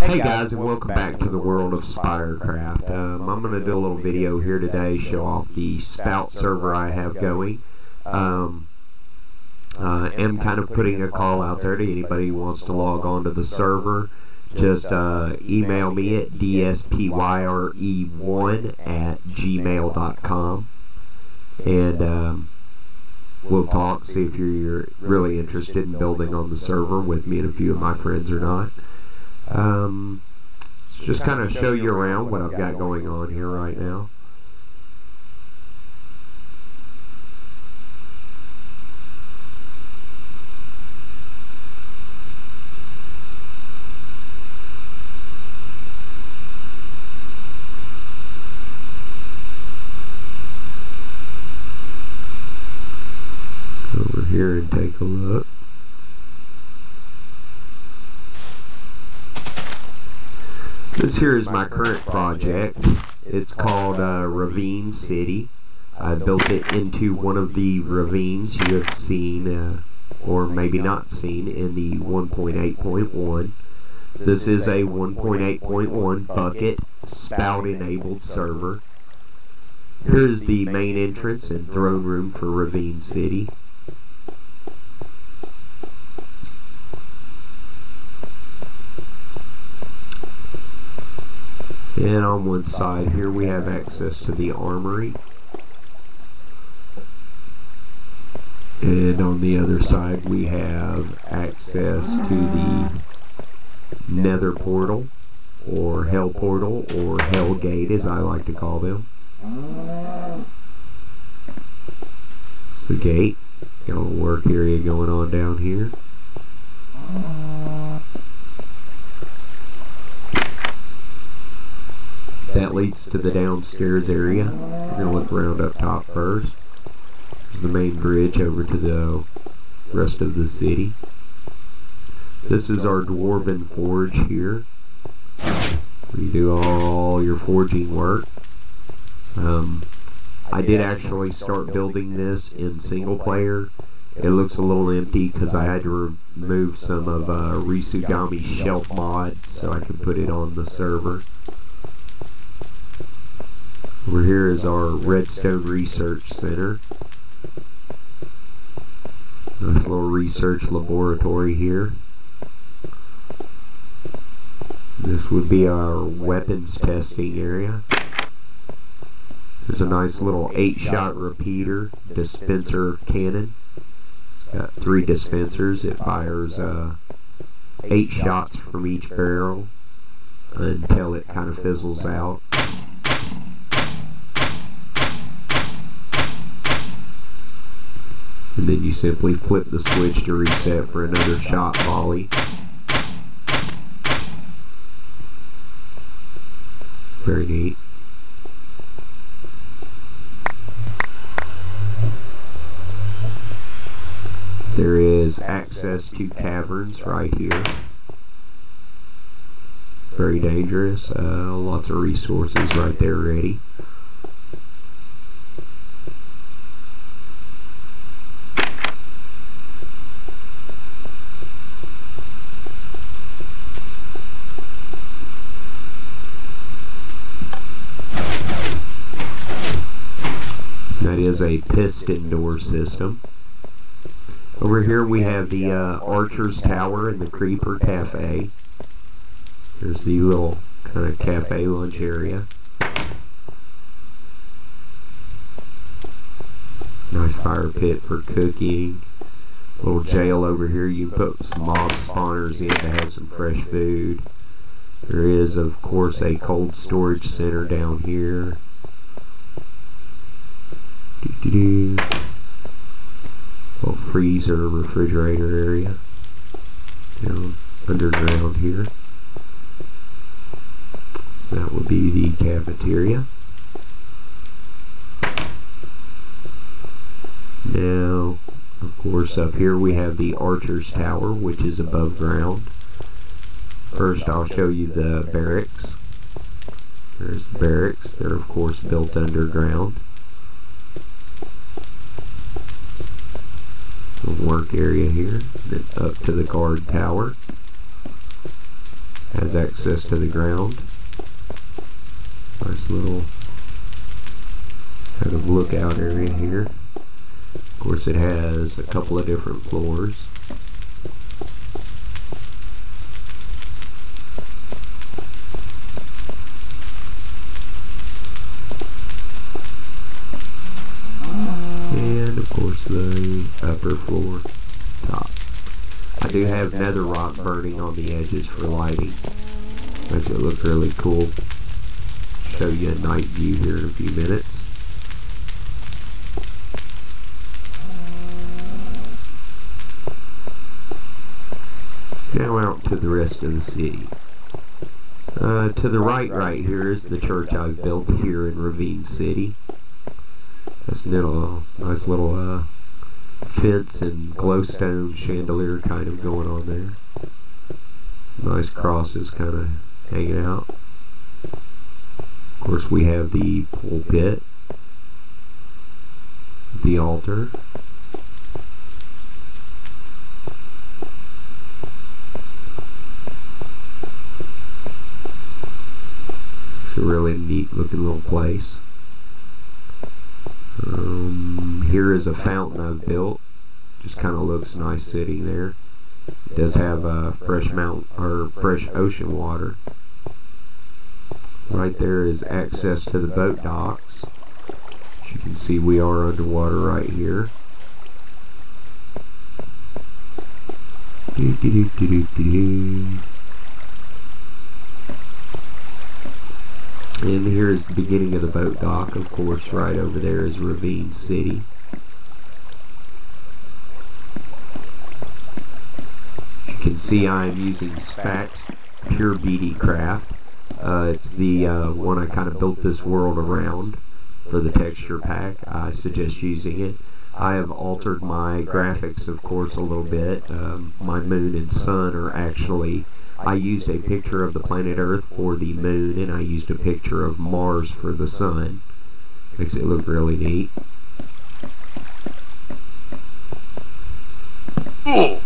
Hey guys, and welcome back to the world of Spoutcraft. I'm going to do a little video here today, show off the Spout server I have going. Am kind of putting a call out there to anybody who wants to log on to the server. Just email me at dspyre1@gmail.com, and we'll talk, see if you're really interested in building on the server with me and a few of my friends or not. Just kind of show you around what I've got going on here right now. Over here and take a look. This here is my current project. It's called Ravine City. I built it into one of the ravines you have seen, or maybe not seen, in the 1.8.1. This is a 1.8.1 bucket spout enabled server. Here's the main entrance and throne room for Ravine City. And on one side here we have access to the armory, and on the other side we have access to the nether portal, or hell portal, or hell gate as I like to call them. It's the gate. Got a little work area going on down here. That leads to the downstairs area. We're going to look around up top first. There's the main bridge over to the rest of the city. This is our dwarven forge here, where you do all your forging work. I did actually start building this in single player. It looks a little empty because I had to remove some of Risugami's shelf mod so I could put it on the server. Over here is our Redstone Research Center. Nice little research laboratory here. This would be our weapons testing area. There's a nice little 8-shot repeater dispenser cannon. It's got 3 dispensers. It fires 8 shots from each barrel until it kind of fizzles out. And then you simply flip the switch to reset for another shot volley. Very neat. There is access to caverns right here. Very dangerous. Lots of resources right there ready. That is a piston door system. Over here we have the Archer's Tower and the Creeper Cafe. There's the little kind of cafe lunch area. Nice fire pit for cooking. Little jail over here. You can put some mob spawners in to have some fresh food. There is, of course, a cold storage center down here. Little freezer, refrigerator area down underground here. That would be the cafeteria. Now, of course, up here we have the Archer's Tower, which is above ground. First, I'll show you the barracks. There's the barracks. They're, of course, built underground. Work area here, then up to the guard tower. has access to the ground. Nice little kind of lookout area here. Of course, it has a couple of different floors. And of course the upper floor top. I do have nether rock burning on the edges for lighting. Makes it look really cool. Show you a night view here in a few minutes. Now out to the rest of the city. To the right here is the church I've built here in Ravine City. That's nice little fence and glowstone chandelier kind of going on there. Nice crosses kind of hanging out. Of course, we have the pulpit, the altar. It's a really neat looking little place. Here is a fountain I've built. Just kind of looks nice sitting there. It does have fresh ocean water. Right there is access to the boat docks. As you can see, we are underwater right here. And here's the beginning of the boat dock. Of course, right over there is Ravine City. You can see I'm using Spoutcraft Pure BD Craft. It's the one I kind of built this world around for the texture pack. I suggest using it. I have altered my graphics, of course, a little bit. My moon and sun are actually... I used a picture of the planet Earth for the moon, and I used a picture of Mars for the sun. Makes it look really neat. We'll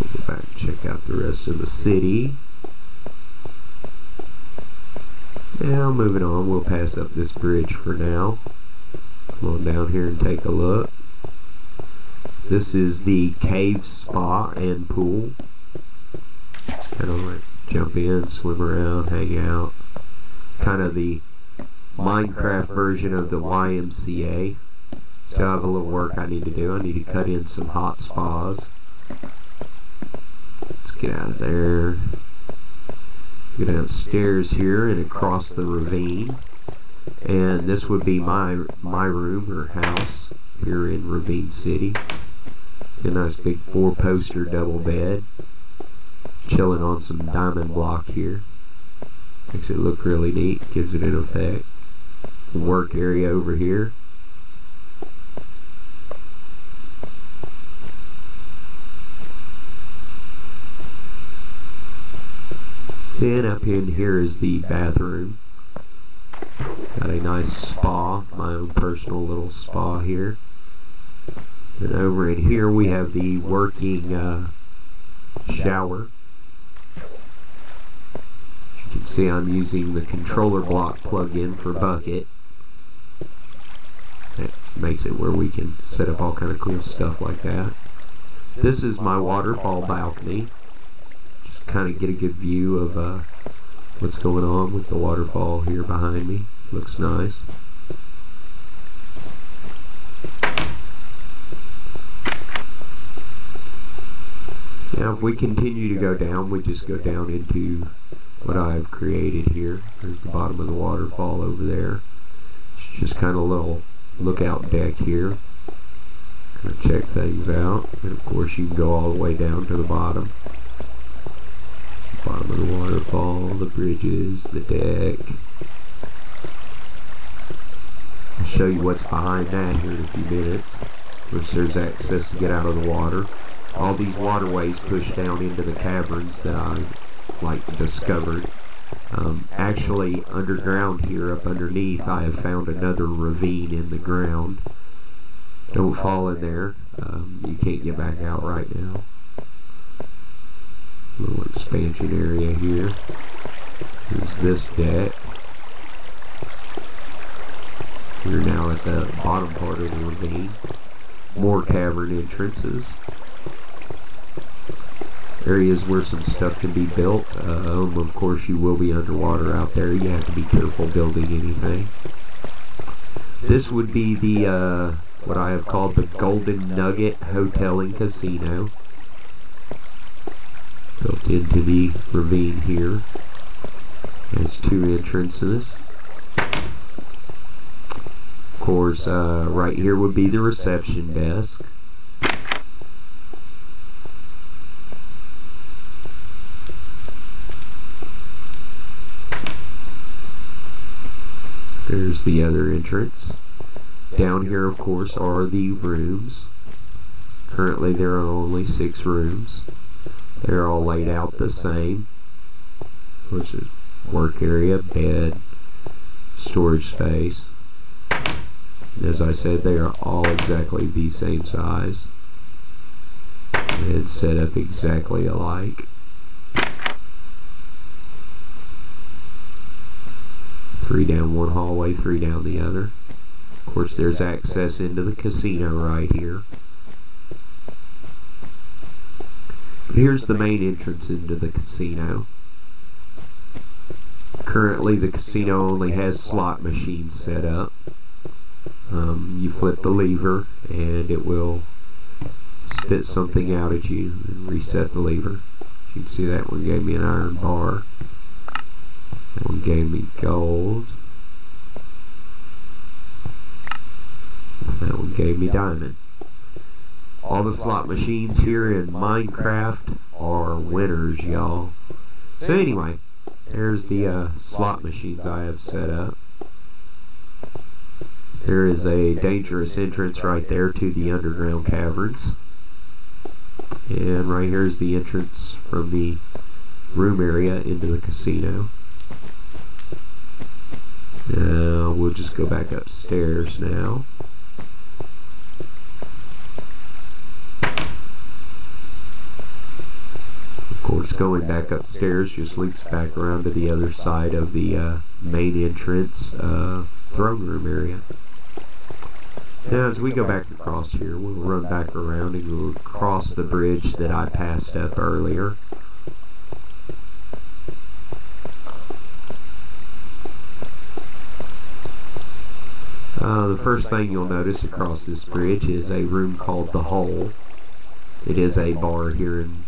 go back and check out the rest of the city. Now, moving on, we'll pass up this bridge for now. Come on down here and take a look. This is the cave spa and pool. Just kind of like jump in, swim around, hang out. Kind of the Minecraft version of the YMCA. Still have a little work I need to do. I need to cut in some hot spas. Let's get out of there. Go downstairs here and across the ravine. And this would be my room or house here in Ravine City. A nice big 4-poster double bed. Chilling on some diamond block here. Makes it look really neat. Gives it an effect. Work area over here. And up in here is the bathroom. Got a nice spa. My own personal little spa here. And over in here we have the working shower. As you can see, I'm using the controller block plug-in for Bukkit. That makes it where we can set up all kind of cool stuff like that. This is my waterfall balcony. Just kind of get a good view of what's going on with the waterfall here behind me. Looks nice. Now if we continue to go down, we just go down into what I've created here. There's the bottom of the waterfall over there. It's just kind of a little lookout deck here. Kind of check things out. And of course you can go all the way down to the bottom. The bottom of the waterfall, the bridges, the deck. I'll show you what's behind that here in a few minutes. Of course there's access to get out of the water. All these waterways push down into the caverns that I discovered. Actually, underground here, up underneath, I have found another ravine in the ground. Don't fall in there. You can't get back out right now. expansion area here. Here's this deck. We're now at the bottom part of the ravine. More cavern entrances. Areas where some stuff can be built. Of course, you will be underwater out there. You have to be careful building anything. This would be the what I have called the Golden Nugget Hotel and Casino, built into the ravine here. There's 2 entrances. Of course, right here would be the reception desk. There's the other entrance. Down here, of course, are the rooms. Currently, there are only 6 rooms. They're all laid out the same. Which is work area, bed, storage space. As I said, they are all exactly the same size and set up exactly alike. Three down one hallway, 3 down the other. Of course, there's access into the casino right here. But here's the main entrance into the casino. Currently, the casino only has slot machines set up. You flip the lever and it will spit something out at you and reset the lever. You can see that one gave me an iron bar. That one gave me gold. That one gave me diamond. All the slot machines here in Minecraft are winners, y'all. So anyway, there's the slot machines I have set up. There is a dangerous entrance right there to the underground caverns. And right here is the entrance from the room area into the casino. Now we'll just go back upstairs now. Of course, going back upstairs just loops back around to the other side of the main entrance throne room area. Now as we go back across here, we'll run back around and we'll cross the bridge that I passed up earlier. The first thing you'll notice across this bridge is a room called the Hole. It is a bar here in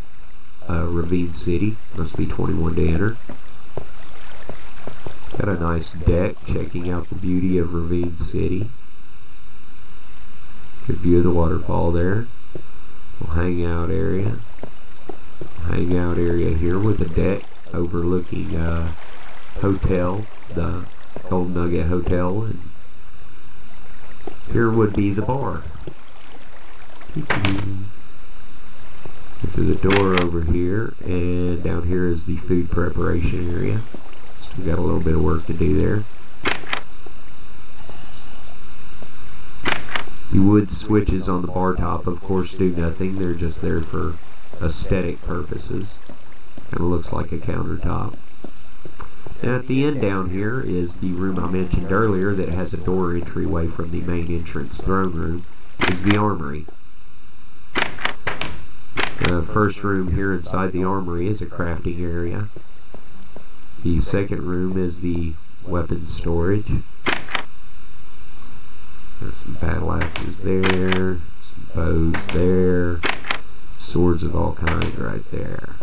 Ravine City. Must be 21 to enter. It's got a nice deck checking out the beauty of Ravine City. Good view of the waterfall there. Hangout area. Hangout area here with a deck overlooking hotel, the Gold Nugget Hotel, and here would be the bar. Get through the door over here, and down here is the food preparation area. Still got a little bit of work to do there. The wood switches on the bar top, of course, do nothing. They're just there for aesthetic purposes. Kind of looks like a countertop. Now at the end down here is the room I mentioned earlier that has a door entryway from the main entrance throne room, is the armory. The first room here inside the armory is a crafting area. The second room is the weapons storage. There's some battle axes there, some bows there, swords of all kinds right there.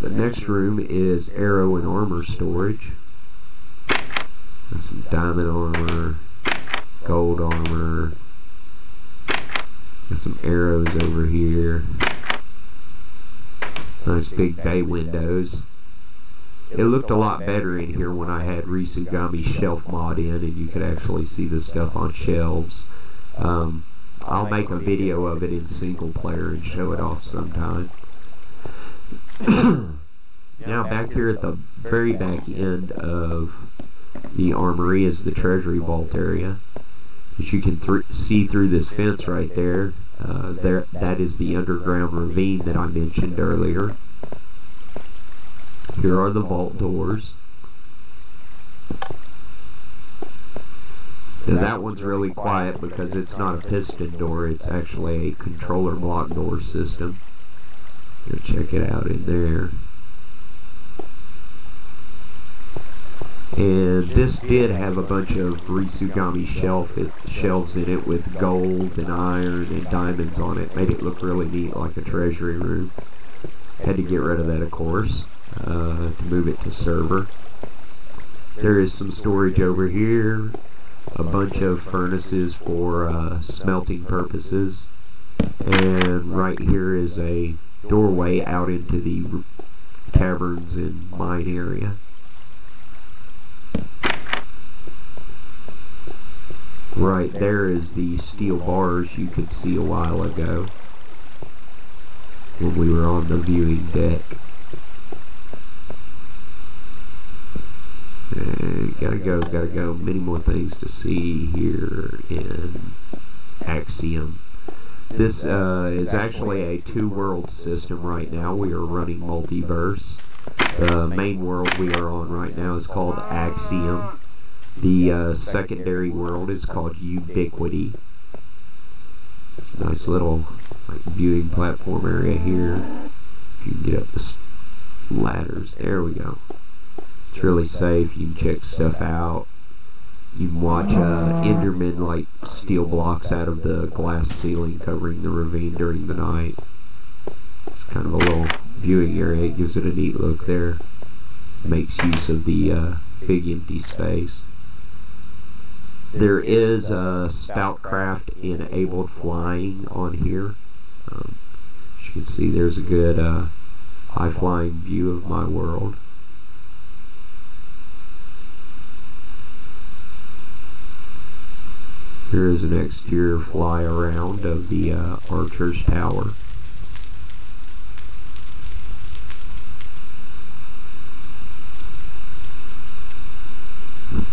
The next room is arrow and armor storage. There's some diamond armor, gold armor. Got some arrows over here. Nice big bay windows. It looked a lot better in here when I had Risugami's shelf mod in and you could actually see the stuff on shelves. I'll make a video of it in single player and show it off sometime. Now back here at the very back end of the armory is the treasury vault area. As you can see through this fence right there, That is the underground ravine that I mentioned earlier. Here are the vault doors. Now that one's really quiet because it's not a piston door, it's actually a controller block door system. Go check it out in there. And this did have a bunch of Risugami shelves in it with gold and iron and diamonds on it. Made it look really neat, like a treasury room. Had to get rid of that, of course, to move it to server. There is some storage over here. A bunch of furnaces for smelting purposes. And right here is a doorway out into the caverns and mine area. Right there is the steel bars you could see a while ago when we were on the viewing deck. And gotta go. Many more things to see here in Axiom. This is actually a two-world system right now. We are running multiverse. The main world we are on right now is called Axiom. The secondary world is called Ubiquity. Nice little viewing platform area here. If you can get up the ladders, there we go. It's really safe. You can check stuff out. You can watch Endermen like steel blocks out of the glass ceiling covering the ravine during the night. It's kind of a little viewing area. It gives it a neat look there. Makes use of the big empty space. There is Spoutcraft enabled flying on here. As you can see, there's a good high flying view of my world. Here is an exterior fly around of the Archer's Tower.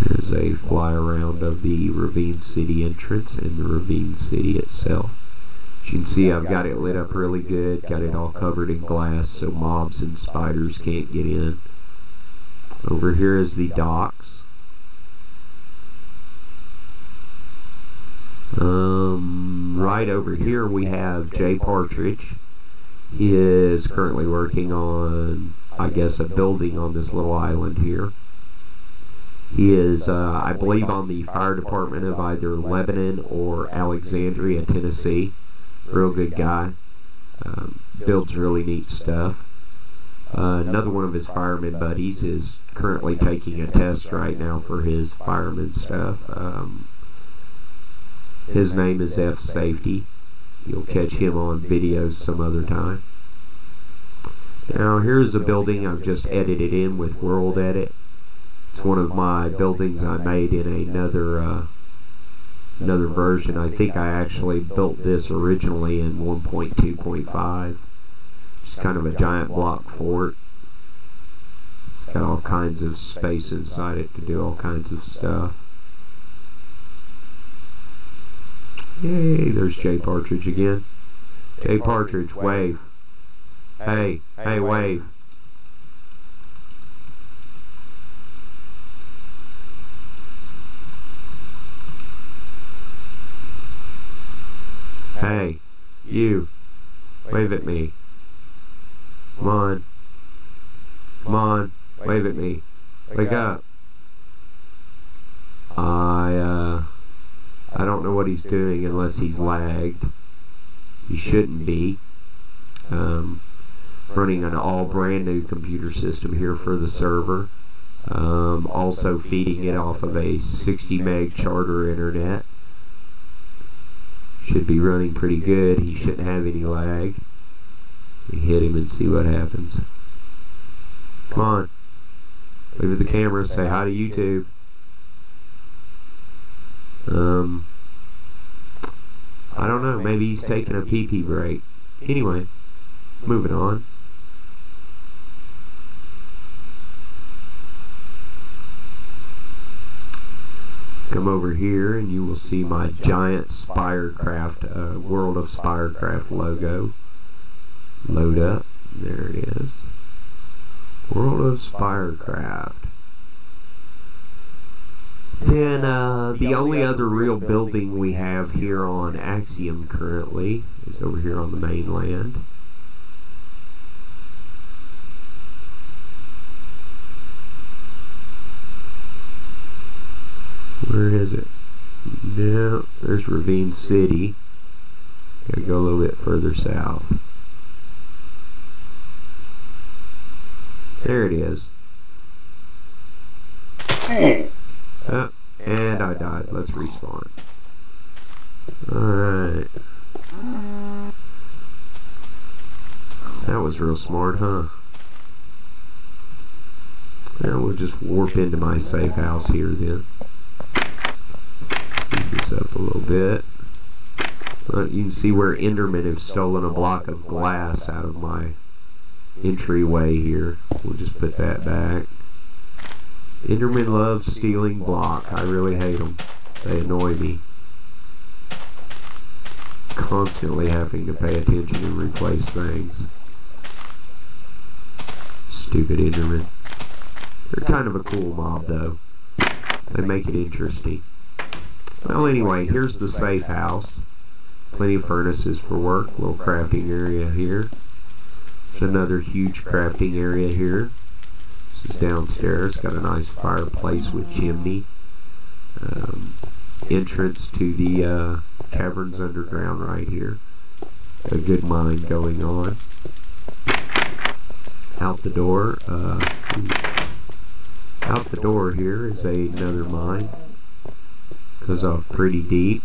Here's a fly around of the Ravine City entrance and the Ravine City itself. As you can see, I've got it lit up really good, got it all covered in glass so mobs and spiders can't get in. Over here is the docks. Right over here we have Jay Partridge. He is currently working on, I guess, a building on this little island here. He is, I believe, on the fire department of either Lebanon or Alexandria, Tennessee. Real good guy. Builds really neat stuff. Another one of his fireman buddies is currently taking a test right now for his fireman stuff. His name is F Safety. You'll catch him on videos some other time. Now here's a building I've just edited in with World Edit. It's one of my buildings I made in another version. I think I actually built this originally in 1.2.5. It's kind of a giant block fort. It's got all kinds of space inside it to do all kinds of stuff. Yay, there's Jay Partridge again. Jay Partridge, wave. Hey, wave. Hey, you. Wave at me. Come on. Come on. Wave at me. Wake up. I don't know what he's doing unless he's lagged. He shouldn't be. Running an all brand new computer system here for the server. Also feeding it off of a 60 meg charter internet. Should be running pretty good. He shouldn't have any lag. We hit him and see what happens. Come on. Wave at the camera. Say hi to YouTube. I don't know. Maybe he's taking a pee-pee break. Anyway, moving on. Come over here and you will see my giant Spoutcraft, World of Spoutcraft logo. Load up. There it is. World of Spoutcraft. Then the only other real building we have here on Axiom currently is over here on the mainland. Where is it? No, there's Ravine City. Gotta go a little bit further south. There it is. Oh, and I died. Let's respawn. Alright. That was real smart, huh? Now we'll just warp into my safe house here then. Move this up a little bit. You can see where Endermen have stolen a block of glass out of my entryway here. We'll just put that back. Endermen love stealing block. I really hate them. They annoy me. Constantly having to pay attention and replace things. Stupid Endermen. They're kind of a cool mob though. They make it interesting. Well anyway, here's the safe house. Plenty of furnaces for work. Little crafting area here. There's another huge crafting area here. This is downstairs. Got a nice fireplace with chimney. Entrance to the caverns underground right here. A good mine going on. Out the door. Out the door here is another mine. Goes off pretty deep.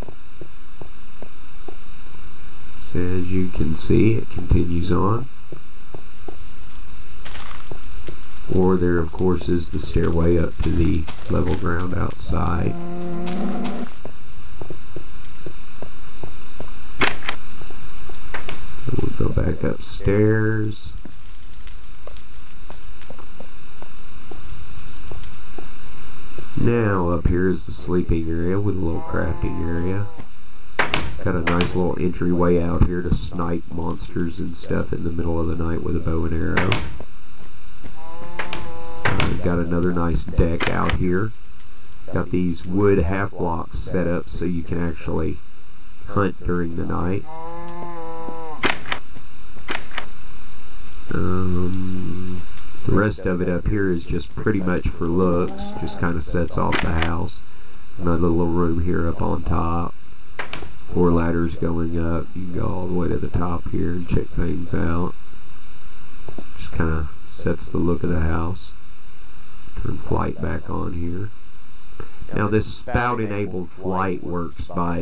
So as you can see, it continues on. Or there, of course, is the stairway up to the level ground outside. So we'll go back upstairs. Now up here is the sleeping area with a little crafting area. Got a nice little entryway out here to snipe monsters and stuff in the middle of the night with a bow and arrow. Got another nice deck out here. Got these wood half blocks set up so you can actually hunt during the night. The rest of it up here is just pretty much for looks. Just kind of sets off the house. Another little room here up on top. 4 ladders going up. You can go all the way to the top here and check things out. Just kind of sets the look of the house. Turn flight back on here. Now this spout enabled flight works by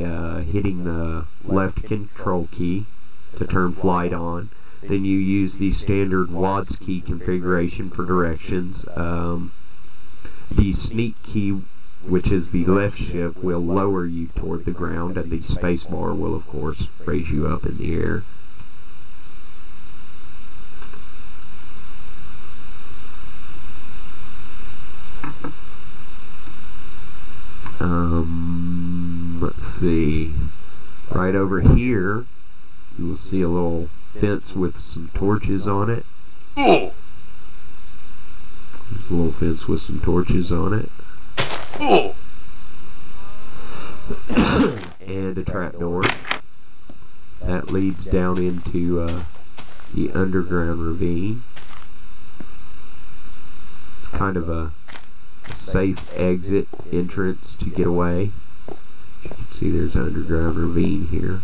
hitting the left control key to turn flight on. Then you use the standard WADS key configuration for directions. The sneak key, which is the left shift, will lower you toward the ground, and the space bar will of course raise you up in the air. Let's see. Right over here, you will see a little fence with some torches on it. There's a little fence with some torches on it. And a trapdoor that leads down into the underground ravine. It's kind of a safe exit entrance to get away. As you can see, there's an underground ravine here.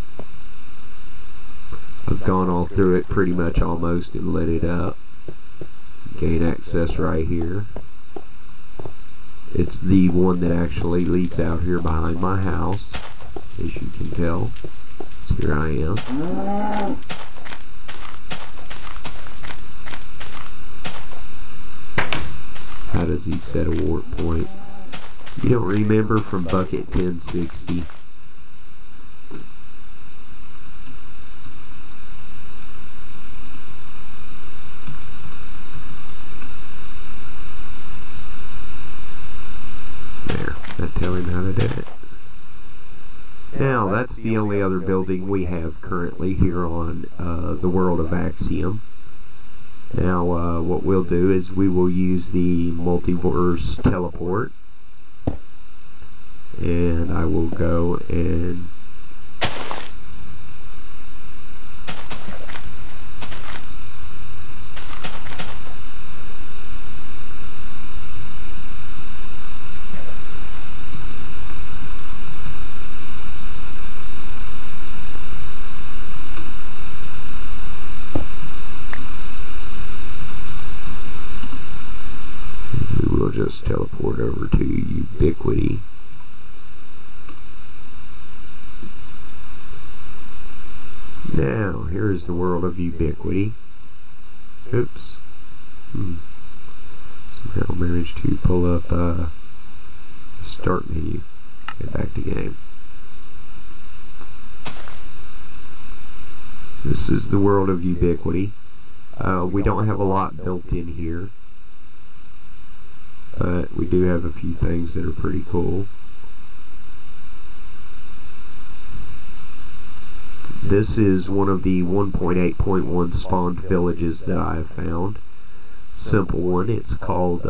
I've gone all through it pretty much almost and lit it up. Gain access right here. It's the one that actually leads out here behind my house, as you can tell. So here I am. How does he set a warp point? You don't remember from bukkit 1060. There, that tell him how to do it. Now, that's the only other building we have currently here on the world of Axiom. Now, what we'll do is we will use the multiverse teleport, and I will go and we'll just teleport over to Ubiquity. Now, here's the world of Ubiquity. Oops. Somehow managed to pull up the start menu. Get back to game. This is the world of Ubiquity. We don't have a lot built in here, but we do have a few things that are pretty cool. This is one of the 1.8.1 spawned villages that I have found. Simple one. It's called